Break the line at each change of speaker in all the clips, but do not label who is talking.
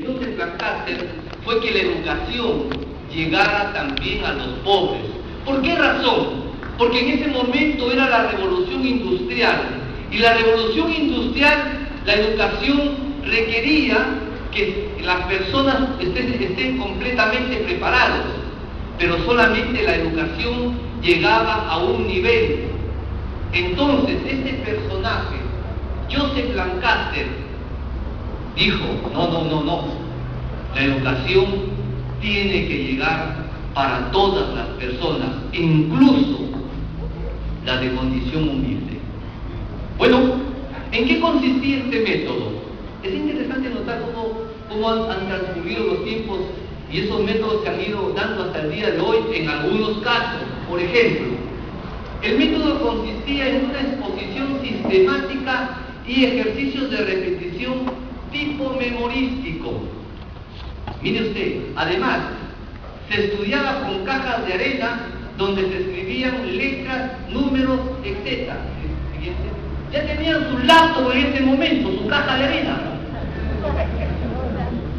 Joseph Lancaster fue que la educación llegara también a los pobres. ¿Por qué razón? Porque en ese momento era la revolución industrial, y la revolución industrial, la educación requería que las personas estén completamente preparados, pero solamente la educación llegaba a un nivel. Entonces este personaje, Joseph Lancaster, dijo, no, la educación tiene que llegar para todas las personas, incluso las de condición humilde. Bueno, ¿en qué consistía este método? Es interesante notar cómo han transcurrido los tiempos y esos métodos se han ido dando hasta el día de hoy en algunos casos. Por ejemplo, el método consistía en una exposición sistemática y ejercicios de repetición tipo memorístico. Mire usted, además, se estudiaba con cajas de arena donde se escribían letras, números, etc. Ya tenían su laptop en ese momento, su caja de arena.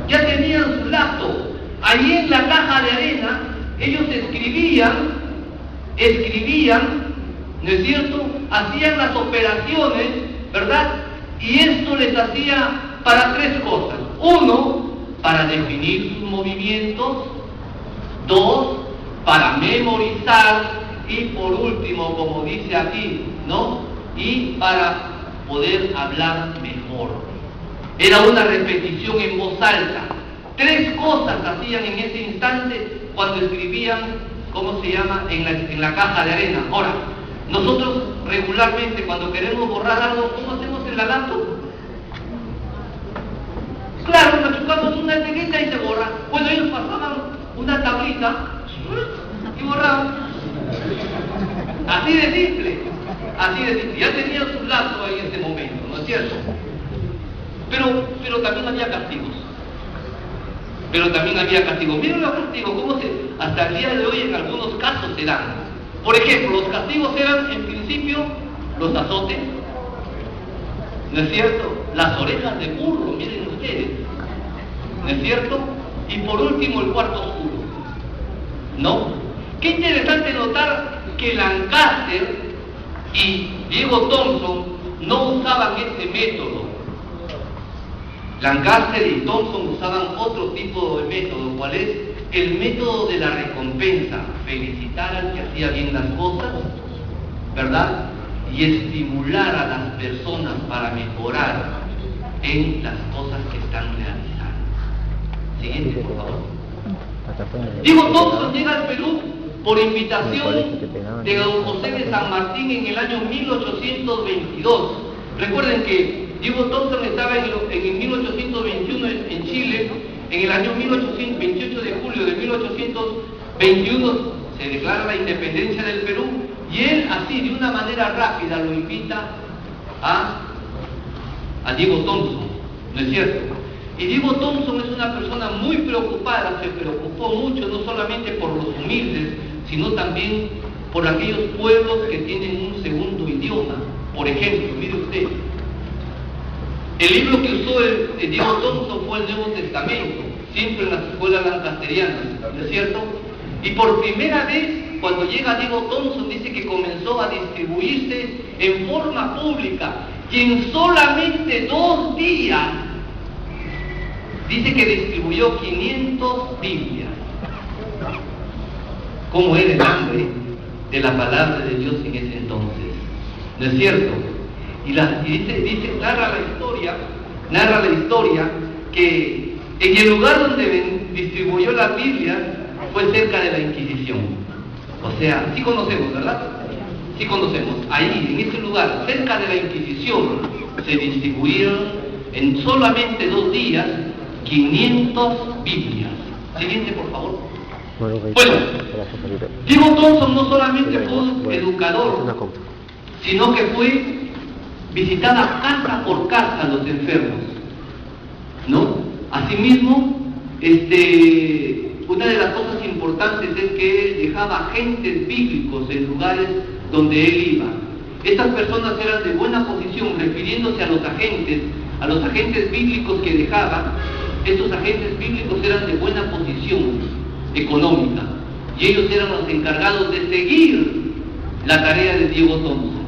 Ya tenían su laptop. Allí en la caja de arena, ellos escribían, ¿no es cierto? Hacían las operaciones, ¿verdad? Y esto les hacía para tres cosas. Uno, para definir sus movimientos. Dos, para memorizar. Y por último, como dice aquí, ¿no? Y para poder hablar mejor. Era una repetición en voz alta. Tres cosas hacían en ese instante cuando escribían, ¿cómo se llama?, en la caja de arena. Ahora, nosotros regularmente cuando queremos borrar algo, ¿cómo hacemos en la laptop? Claro, machucamos una etiqueta y se borra. Bueno, ellos pasaban una tablita y borraban. Así de simple. Ya tenían su laptop ahí en ese momento, ¿no es cierto? Pero también había castigos. Miren los castigos, cómo hasta el día de hoy en algunos casos se dan. Por ejemplo, los castigos eran en principio los azotes, ¿no es cierto? Las orejas de burro, miren ustedes, ¿no es cierto? Y por último el cuarto oscuro, ¿no? Qué interesante notar que Lancaster y Diego Thompson no usaban ese método. Lancaster y Thompson usaban otro tipo de método. ¿Cuál es? El método de la recompensa. Felicitar al que hacía bien las cosas, ¿verdad? Y estimular a las personas para mejorar en las cosas que están realizando. Siguiente, por favor. Diego Thompson llega al Perú por invitación de don José de San Martín en el año 1822. Recuerden que Diego Thompson estaba en 1821 en Chile. En el año 28 de julio de 1821 se declara la independencia del Perú, y él así de una manera rápida lo invita a Diego Thompson, ¿no es cierto? Y Diego Thompson es una persona muy preocupada, se preocupó mucho no solamente por los humildes, sino también por aquellos pueblos que tienen un segundo idioma. Por ejemplo, mire usted, el libro que usó Diego Thompson fue el Nuevo Testamento, siempre en las escuelas lancasterianas, ¿no es cierto? Y por primera vez, cuando llega Diego Thompson, dice que comenzó a distribuirse en forma pública, y en solamente 2 días, dice que distribuyó 500 Biblias. ¿Cómo era el hambre de la palabra de Dios en ese entonces? ¿No es cierto? Y narra la historia que en el lugar donde distribuyó la Biblia fue cerca de la Inquisición. O sea, sí conocemos, ¿verdad? Sí conocemos. Ahí, en ese lugar, cerca de la Inquisición, se distribuyeron en solamente 2 días 500 Biblias. Siguiente, por favor. Bueno, Diego Thompson no solamente fue un educador, sino que visitaba casa por casa a los enfermos, ¿no? Asimismo, una de las cosas importantes es que dejaba agentes bíblicos en lugares donde él iba. Estas personas eran de buena posición, refiriéndose a los agentes bíblicos que dejaba, Estos agentes bíblicos eran de buena posición económica y ellos eran los encargados de seguir la tarea de Diego Thompson,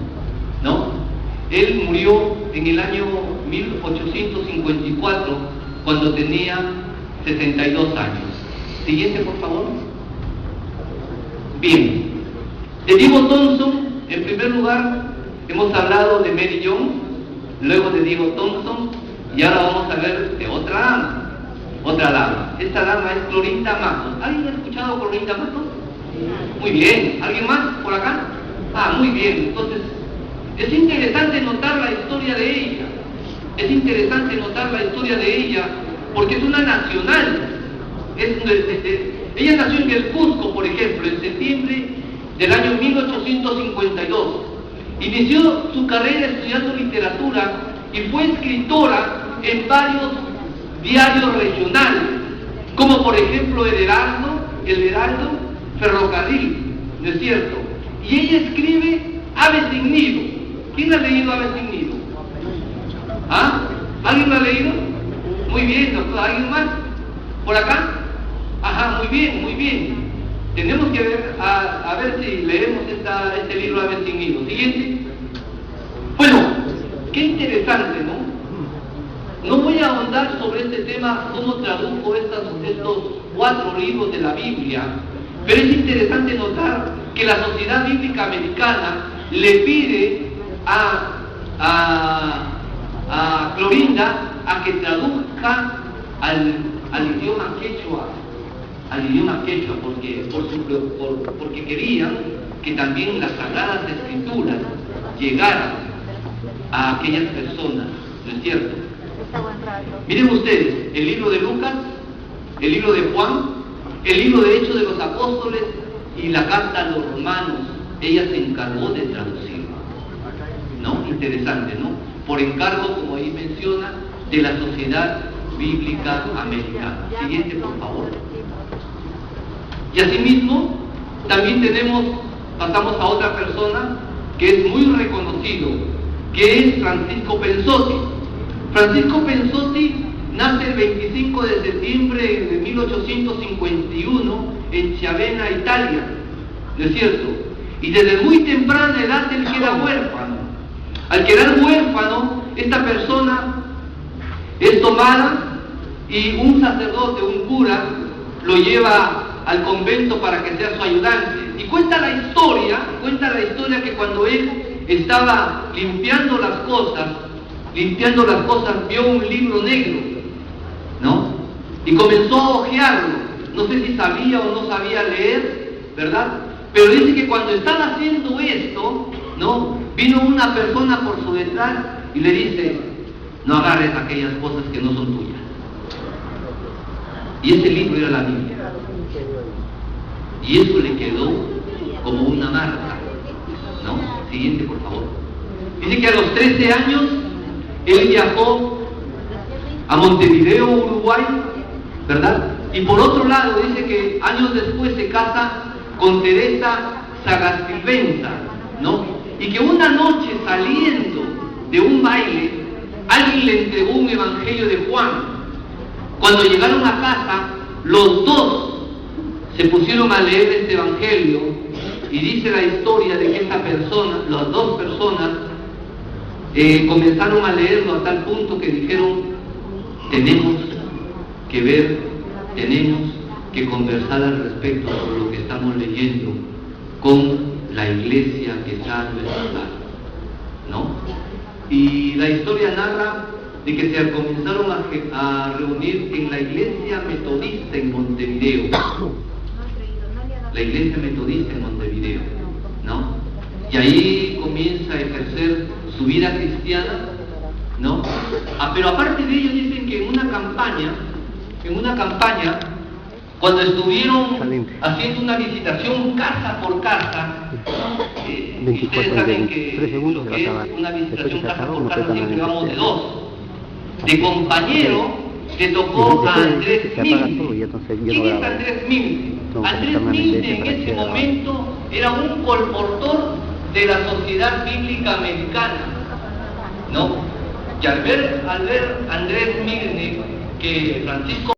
¿no? Él murió en el año 1854 cuando tenía 62 años. Siguiente, por favor. Bien, de Diego Thompson, en primer lugar, hemos hablado de Mary Young, luego de Diego Thompson, y ahora vamos a ver de otra dama. Esta dama es Clorinda Matos. ¿Alguien ha escuchado a Clorinda Matos? Muy bien. ¿Alguien más por acá? Muy bien. Entonces, es interesante notar la historia de ella. Es interesante notar la historia de ella porque es una nacional. Ella nació en el Cusco, por ejemplo, en septiembre del año 1852. Inició su carrera estudiando literatura y fue escritora en varios diarios regionales, como por ejemplo El Heraldo, Ferrocarril, ¿no es cierto? Y ella escribe Ave sin nido. ¿Quién ha leído Ave sin nido? ¿Alguien lo ha leído? Muy bien, doctor. ¿Alguien más? ¿Por acá? Muy bien. Tenemos que ver, a ver si leemos este libro Ave sin nido. Siguiente. Bueno, qué interesante, ¿no? No voy a ahondar sobre este tema, cómo tradujo estos 4 libros de la Biblia, pero es interesante notar que la Sociedad Bíblica Americana le pide a Clorinda a que traduzca al idioma quechua, porque querían que también las Sagradas Escrituras llegaran a aquellas personas, ¿no es cierto? Miren ustedes, el libro de Lucas, el libro de Juan, el libro de Hechos de los Apóstoles y la carta a los romanos, ella se encargó de traducir, ¿no? Interesante, ¿no? Por encargo, como ahí menciona, de la Sociedad Bíblica Americana. Siguiente, por favor. Y asimismo, también pasamos a otra persona que es muy reconocido, que es Francisco Pensotti. Francisco Pensotti nace el 25 de septiembre de 1851 en Chiavenna, Italia, ¿no es cierto? Y desde muy temprana edad él queda huérfano. Al quedar huérfano, esta persona es tomada y un sacerdote, un cura, lo lleva al convento para que sea su ayudante. Y cuenta la historia que cuando él estaba limpiando las cosas, vio un libro negro, ¿no? Y comenzó a hojearlo. No sé si sabía o no sabía leer, ¿verdad? Pero dice que cuando estaba haciendo esto, ¿no? Vino una persona por su detrás y le dice: no agarres aquellas cosas que no son tuyas. Y ese libro era la Biblia. Y eso le quedó como una marca, ¿no? Siguiente, por favor. Dice que a los 13 años él viajó a Montevideo, Uruguay, ¿verdad? Y por otro lado dice que años después se casa con Teresa Sagasilvenza, ¿no? Y que una noche saliendo de un baile, alguien le entregó un evangelio de Juan. Cuando llegaron a casa, los dos se pusieron a leer este evangelio y dice la historia de que las dos personas, comenzaron a leerlo a tal punto que dijeron: tenemos que ver, tenemos que conversar al respecto sobre lo que estamos leyendo con la iglesia que está en nuestra casa, ¿no? Y la historia narra de que se comenzaron a reunir en la iglesia metodista en Montevideo. La iglesia metodista en Montevideo, ¿no? Y ahí comienza a ejercer su vida cristiana, ¿no? Pero aparte de ello dicen que en una campaña, cuando estuvieron haciendo una visitación casa por casa, ustedes saben que lo que es una visitación casa por casa siempre vamos de dos. De compañero le tocó a Andrés Milne. ¿Quién es Andrés Milne? Andrés Milne en ese momento era un colportor de la Sociedad Bíblica Americana, ¿no? Y al ver Andrés Milne que Francisco